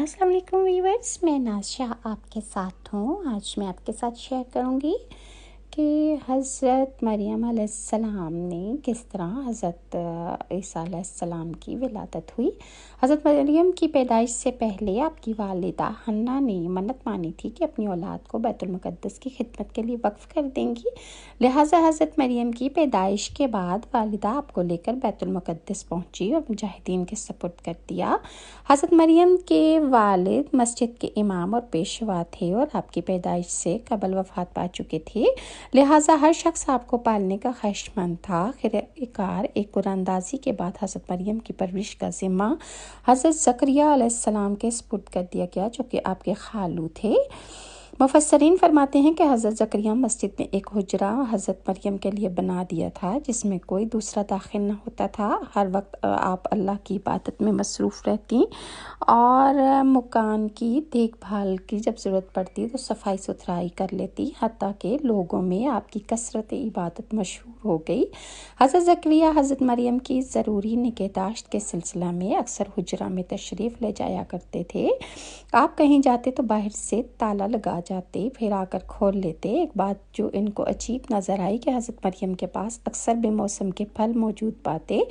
अस्सलाम वालेकुम व्यूअर्स, मैं नाज़िया आपके साथ हूँ। आज मैं आपके साथ शेयर करूँगी कि हज़रत मरियम अलैहिस्सलाम ने किस तरह हज़रत ईसा अलैहिस्सलाम की विलादत हुई। हज़रत मरियम की पैदाइश से पहले आपकी वालिदा हन्ना ने मन्नत मानी थी कि अपनी औलाद को बैतुल मुक़द्दस की खिदमत के लिए वक्फ़ कर देंगी। लिहाजा हज़रत मरियम की पैदाइश के बाद वालिदा आपको लेकर बैतुल मुक़द्दस पहुँची और मुजाहिदीन के सपुर्द कर दिया। हज़रत मरियम के वालिद मस्जिद के इमाम और पेशवा थे और आपकी पैदाइश से कबल वफ़ात पा चुके थे। लिहाजा हर शख्स आपको पालने का ख्वाहिशमंद था। आखिरकार एक कुरानंदाज़ी के बाद हज़रत मरियम की परवरिश का ज़िम्मा हज़रत ज़करिया अलैहिस्सलाम के सपुर्द कर दिया गया, जो कि आपके खालू थे। मुफस्सरीन फरमाते हैं कि हज़रत ज़करिया मस्जिद में एक हुजरा हज़रत मरियम के लिए बना दिया था, जिसमें कोई दूसरा दाखिल न होता था। हर वक्त आप अल्लाह की इबादत में मसरूफ़ रहती और मकान की देखभाल की जब ज़रूरत पड़ती तो सफाई सुथराई कर लेती, हत्ता कि लोगों में आपकी कसरत इबादत मशहूर हो गई। हज़रत ज़करिया हज़रत मरियम की ज़रूरी निगहदाश्त के सिलसिला में अक्सर हुजरा में तशरीफ़ ले जाया करते थे। आप कहीं जाते तो बाहर से ताला लगा जाते, फिर आकर खोल लेते। एक बात जो इनको अजीब नज़र आई कि हज़रत मरियम के पास अक्सर बेमौसम के फल मौजूद पाते।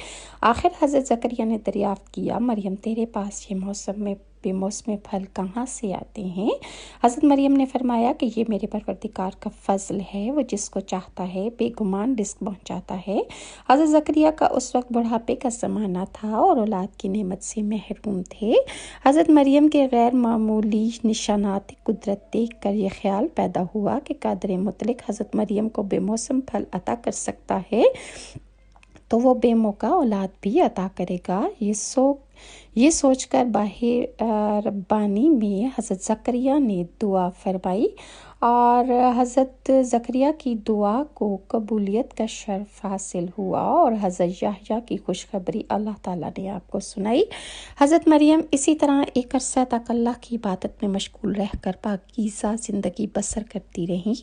आखिर हज़रत ज़करिया ने दरियाफ़्त किया, मरियम तेरे पास ये मौसम में बेमौसम फल कहाँ से आते हैं? हज़रत मरियम ने फरमाया कि ये मेरे परवरदिगार का फ़ज़ल है, वो जिसको चाहता है बेगुमान रिज़्क़ पहुँचाता है। हज़रत ज़करिया का उस वक्त बुढ़ापे का ज़माना था और औलाद की नेमत से महरूम थे। हज़रत मरियम के गैर मामूली निशानात कुदरत देख कर ये ख्याल पैदा हुआ कि कादिर मुतलक हज़रत मरियम को बेमौसम फल अता कर सकता है, तो वो बेमौका औलाद भी अता करेगा। ये सोचकर बाहिर रब्बानी में हज़रत ज़करिया ने दुआ फरमाई और हज़रत ज़करिया की दुआ को कबूलियत का शर्फ हासिल हुआ और हज़रत याह्या की खुशखबरी अल्लाह ताला ने आपको सुनाई। हज़रत मरियम इसी तरह एक अरसा तक अल्लाह की इबादत में मशगूल रहकर पाकीज़ा ज़िंदगी बसर करती रहीं।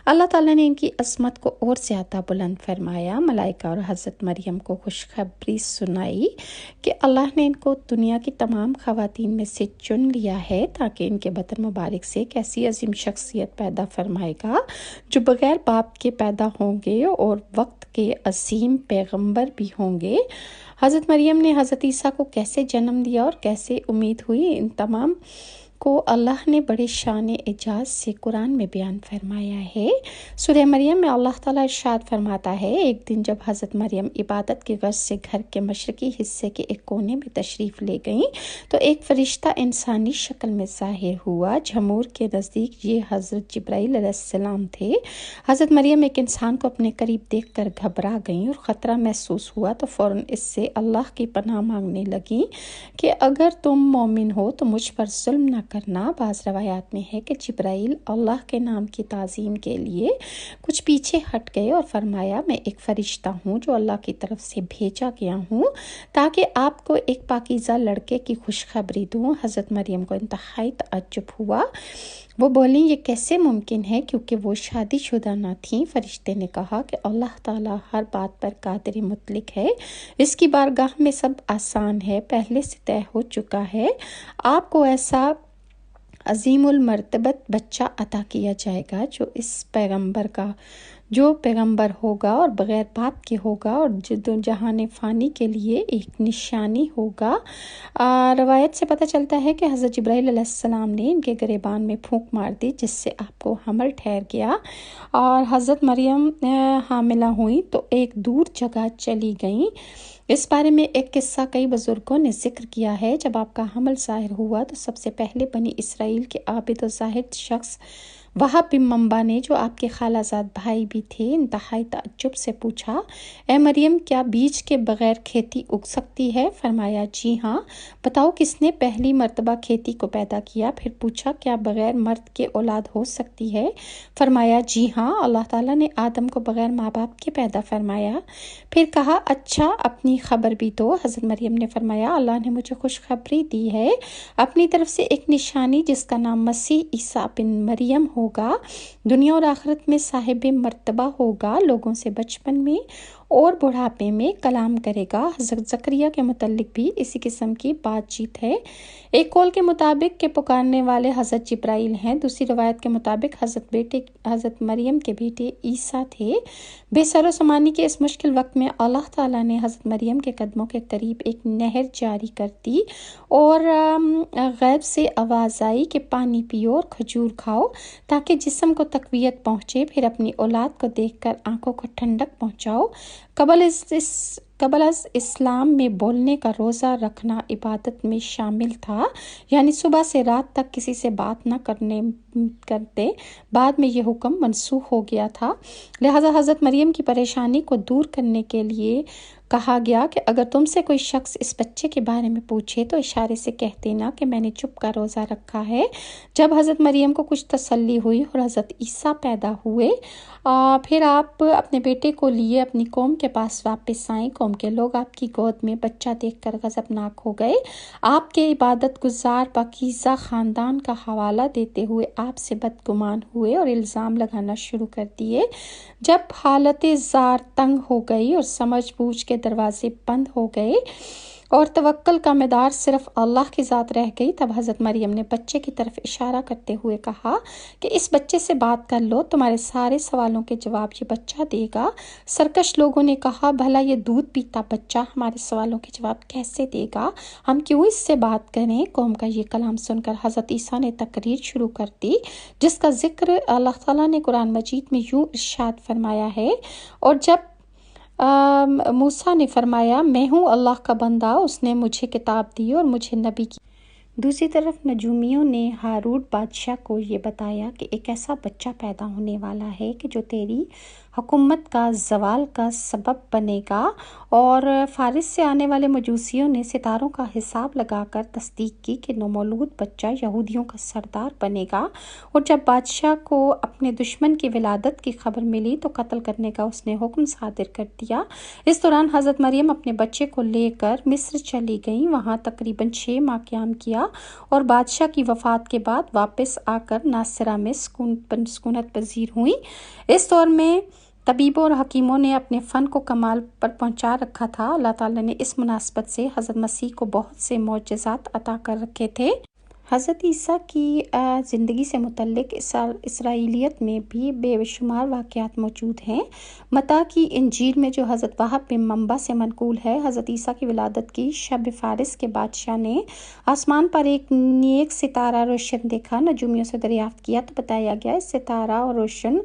अल्लाह ताला ने इनकी अस्मत को और ज़्यादा बुलंद फरमाया। मलाइका और हज़रत मरियम को खुशखबरी सुनाई कि अल्लाह ने इनको दुनिया की तमाम ख़वातीन में से चुन लिया है, ताकि इनके बतन मुबारक से एक ऐसी अजीम शख्सियत पैदा फरमाएगा जो बग़ैर बाप के पैदा होंगे और वक्त के असीम पैगंबर भी होंगे। हज़रत मरियम ने हज़रत ईसा को कैसे जन्म दिया और कैसे उम्मीद हुई, इन तमाम को अल्लाह ने बड़े शान एजाज़ से कुरान में बयान फरमाया है। सूरह मरियम में अल्लाह ताला इरशाद फरमाता है, एक दिन जब हज़रत मरियम इबादत की गर्ज से घर के मशरक़ी हिस्से के एक कोने में तशरीफ़ ले गईं तो एक फ़रिश्ता इंसानी शक्ल में ज़ाहिर हुआ। झमूर के नज़दीक ये हज़रत जिब्राईल अलैहिस्सलाम थे। हज़रत मरियम एक इंसान को अपने करीब देख कर घबरा गईं और ख़तरा महसूस हुआ तो फ़ौरन इससे अल्लाह की पनाह मांगने लगीं कि अगर तुम मोमिन हो तो मुझ पर जुल्म न करना। बाज़ रवायात में है कि जिब्राईल अल्लाह के नाम की ताज़ीम के लिए कुछ पीछे हट गए और फरमाया, मैं एक फ़रिश्ता हूँ जो अल्लाह की तरफ से भेजा गया हूँ ताकि आपको एक पाकीज़ा लड़के की खुशखबरी दूँ। हज़रत मरियम को इंतहाई तअज्जुब हुआ। वो बोली, ये कैसे मुमकिन है, क्योंकि वो शादीशुदा न थीं। फ़रिश्ते ने कहा कि अल्लाह ताला हर बात पर कादिर मुतलक है, इसकी बारगाह में सब आसान है, पहले से तय हो चुका है। आपको ऐसा अज़ीमुल मर्तबत बच्चा अता किया जाएगा जो पैगंबर होगा और बग़ैर बाप के होगा और जहान फ़ानी के लिए एक निशानी होगा। रवायत से पता चलता है कि हज़रत जिब्राईल अलैहिस्सलाम ने इनके गिरेबान में फूंक मार दी, जिससे आपको हमल ठहर गया और हज़रत मरियम हामिला हुई तो एक दूर जगह चली गईं। इस बारे में एक किस्सा कई बुज़ुर्गों ने ज़िक्र किया है। जब आपका हमल ज़ाहिर हुआ तो सबसे पहले बनी इसराइल के आबिद और ज़ाहिद शख्स वहाब बिन मंबा ने, जो आपके खालाजाद भाई भी थे, इंतहाई तअज्जुब से पूछा, ए मरियम, क्या बीज के बग़ैर खेती उग सकती है? फरमाया, जी हाँ। बताओ किसने पहली मर्तबा खेती को पैदा किया? फिर पूछा, क्या बग़ैर मर्द के औलाद हो सकती है? फरमाया, जी हाँ, अल्लाह ताला ने आदम को बग़ैर माँ बाप के पैदा फरमाया। फिर कहा, अच्छा अपनी खबर भी दो। हज़रत मरियम ने फरमाया, अल्लाह ने मुझे खुशखबरी दी है अपनी तरफ से एक निशानी जिसका नाम मसीह ईसा बिन मरियम होगा, दुनिया और आखिरत में साहिब मर्तबा होगा। लोगों से बचपन में اور بڑھاپے میں کلام کرے گا۔ حضرت زکریا کے متعلق بھی اسی قسم کی بات چیت ہے۔ ایک قول کے مطابق کہ پکارنے والے حضرت جبرائیل ہیں، دوسری روایت کے مطابق حضرت مریم کے بیٹے عیسیٰ تھے۔ بے سر و سامانی کے اس مشکل وقت میں اللہ تعالیٰ نے حضرت مریم کے قدموں کے قریب ایک نہر جاری کر دی اور غیب سے آواز آئی کہ پانی پیو اور کھجور کھاؤ تاکہ جسم کو تقویت پہنچے، پھر اپنی اولاد کو دیکھ کر آنکھوں کو ٹھنڈک پہنچاؤ۔ قبل از اسلام میں بولنے کا روزہ رکھنا عبادت میں شامل تھا، یعنی صبح سے رات تک کسی سے بات نہ کرتے۔ بعد میں یہ حکم منسوخ ہو گیا تھا، لہذا حضرت مریم کی پریشانی کو دور کرنے کے لیے کہا گیا کہ اگر تم سے کوئی شخص اس بچے کے بارے میں پوچھے تو اشارے سے کہہ دینا کہ میں نے چپ کا روزہ رکھا ہے۔ جب حضرت مریم کو کچھ تسلی ہوئی اور حضرت عیسیٰ پیدا ہوئے، پھر آپ اپنے بیٹے کو لیے اپنی قوم کے پاس واپس آئیں۔ قوم کے لوگ آپ کی گود میں بچہ دیکھ کر غضبناک ہو گئے۔ آپ کے عبادت گزار پاکیزہ خاندان کا حوالہ دیتے ہوئے آپ سے بدگمان ہوئے اور الزام لگانا شروع کر دیے۔ جب حالت زار تنگ ہو گئی اور سمجھ بوجھ کے دروازے بند ہو گئے اور توکل کا مدار صرف اللہ کی ذات رہ گئی، تب حضرت مریم نے بچے کی طرف اشارہ کرتے ہوئے کہا کہ اس بچے سے بات کر لو، تمہارے سارے سوالوں کے جواب یہ بچہ دے گا۔ سرکش لوگوں نے کہا بھلا یہ دودھ پیتا بچہ ہمارے سوالوں کے جواب کیسے دے گا، ہم کیوں اس سے بات کریں؟ قوم کا یہ کلام سن کر حضرت عیسیٰ نے تقریر شروع کر دی، جس کا ذکر اللہ تعالیٰ نے قرآن مجید میں یوں ارشاد فرمایا ہے، اور جب موسیٰ نے فرمایا میں ہوں اللہ کا بندہ، اس نے مجھے کتاب دی اور مجھے نبی کی۔ دوسری طرف نجومیوں نے ہاروٹ بادشاہ کو یہ بتایا کہ ایک ایسا بچہ پیدا ہونے والا ہے کہ جو تیری حکومت کا زوال کا سبب بنے گا، اور فارس سے آنے والے مجوسیوں نے ستاروں کا حساب لگا کر تصدیق کی کہ نومولود بچہ یہودیوں کا سردار بنے گا، اور جب بادشاہ کو اپنے دشمن کی ولادت کی خبر ملی تو قتل کرنے کا اس نے حکم صادر کر دیا۔ اس دوران حضرت مریم اپنے بچے کو لے کر مصر چلی گئیں، وہاں تقریباً 6 ماہ قیام کیا اور بادشاہ کی وفات کے بعد واپس آ کر ناصرہ میں سکونت پذیر ہوئیں۔ اس دور میں طبیبوں اور حکیموں نے اپنے فن کو کمال پر پہنچا رکھا تھا۔ اللہ تعالیٰ نے اس مناسبت سے حضرت مسیح کو بہت سے معجزات عطا کر رکھے تھے۔ حضرت عیسیٰ کی زندگی سے متعلق اسرائیلیت میں بھی بے شمار واقعات موجود ہیں۔ متی کی انجیل میں جو حضرت وہب بن منبع سے منقول ہے، حضرت عیسیٰ کی ولادت کی شب فارس کے بادشاہ نے آسمان پر ایک نیک ستارہ روشن دیکھا۔ نجومیوں سے دریافت کیا تو بتایا گیا اس ستارہ اور روشن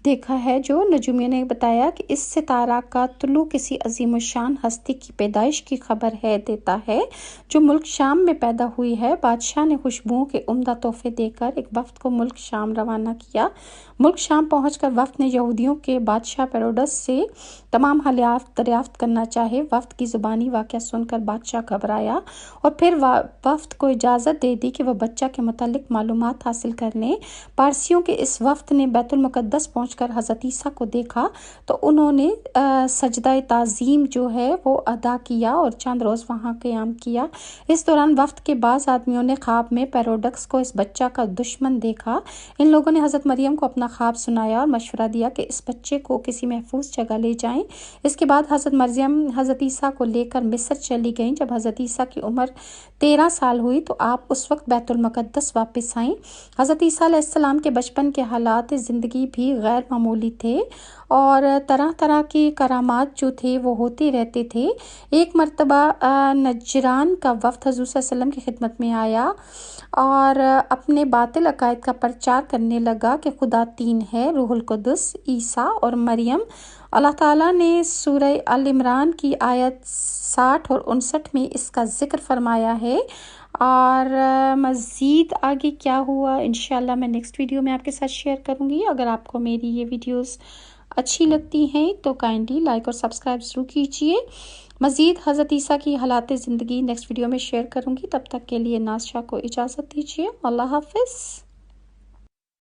دیکھا ہے جو نجومیوں نے بتایا کہ اس ستارہ کا طلوع کسی عظیم الشان ہستی کی پیدائش کی خبر ہے دیتا ہے جو ملک شام میں پیدا ہوئی ہے۔ بادشاہ نے خوشبوؤں کے عمدہ تحفے دے کر ایک وفد کو ملک شام روانہ کیا۔ ملک شام پہنچ کر وفد نے یہودیوں کے بادشاہ ہیروڈس سے تمام حالات دریافت کرنا چاہے۔ وفد کی زبانی واقعہ سن کر بادشاہ گھبرایا اور پھر وفد کو اجازت دے دی کہ وہ بچہ کے متعلق معلومات حاصل کر لیں۔ پارسیوں کے اس وفد نے بیت المقدس پہنچ کر حضرت عیسیٰ کو دیکھا تو انہوں نے سجدہ تعظیم جو ہے وہ ادا کیا اور چند روز وہاں قیام کیا۔ اس دوران وفد کے بعض آدمیوں نے خواب میں ہیروڈس کو اس بچہ کا دشمن دیکھا۔ ان لوگوں نے حضرت مریم کو اپنا خواب سنایا اور مشورہ دیا کہ اس بچے کو کسی محفوظ جگہ لے جائیں۔ اس کے بعد حضرت مریم حضرت عیسیٰ کو لے کر مصر چلی گئیں۔ جب حضرت عیسیٰ کی عمر 13 سال ہوئی تو آپ اس وقت بیت المقدس واپس آئیں۔ حضرت عیسیٰ علیہ السلام کے بچپن کے حالات زندگی بھی غیر معمولی تھے اور طرح طرح کی کرامات جو تھے وہ ہوتے رہتے تھے۔ ایک مرتبہ نجران کا وفد حضور صلی اللہ علیہ وسلم کی خدمت میں آیا اور اپنے باطل عقائد کا پرچار کرنے لگا کہ خدا 3 ہے، روح القدس، عیسیٰ اور مریم۔ اللہ تعالیٰ نے سورہ آل عمران کی آیت 60 اور 59 میں اس کا ذکر فرمایا ہے، اور مزید آگے کیا ہوا انشاءاللہ میں نیکسٹ ویڈیو میں آپ کے ساتھ شیئر کروں گی۔ اگر آپ کو میری یہ ویڈیوز اچھی لگتی ہیں تو کائنڈلی لائک اور سبسکرائب ضرور کیجیے۔ مزید حضرت عیسیٰ کی حالات زندگی نیکسٹ ویڈیو میں شیئر کروں گی۔ تب تک کے لیے ناز شاہ کو اجازت دیجیے۔ اللہ حافظ۔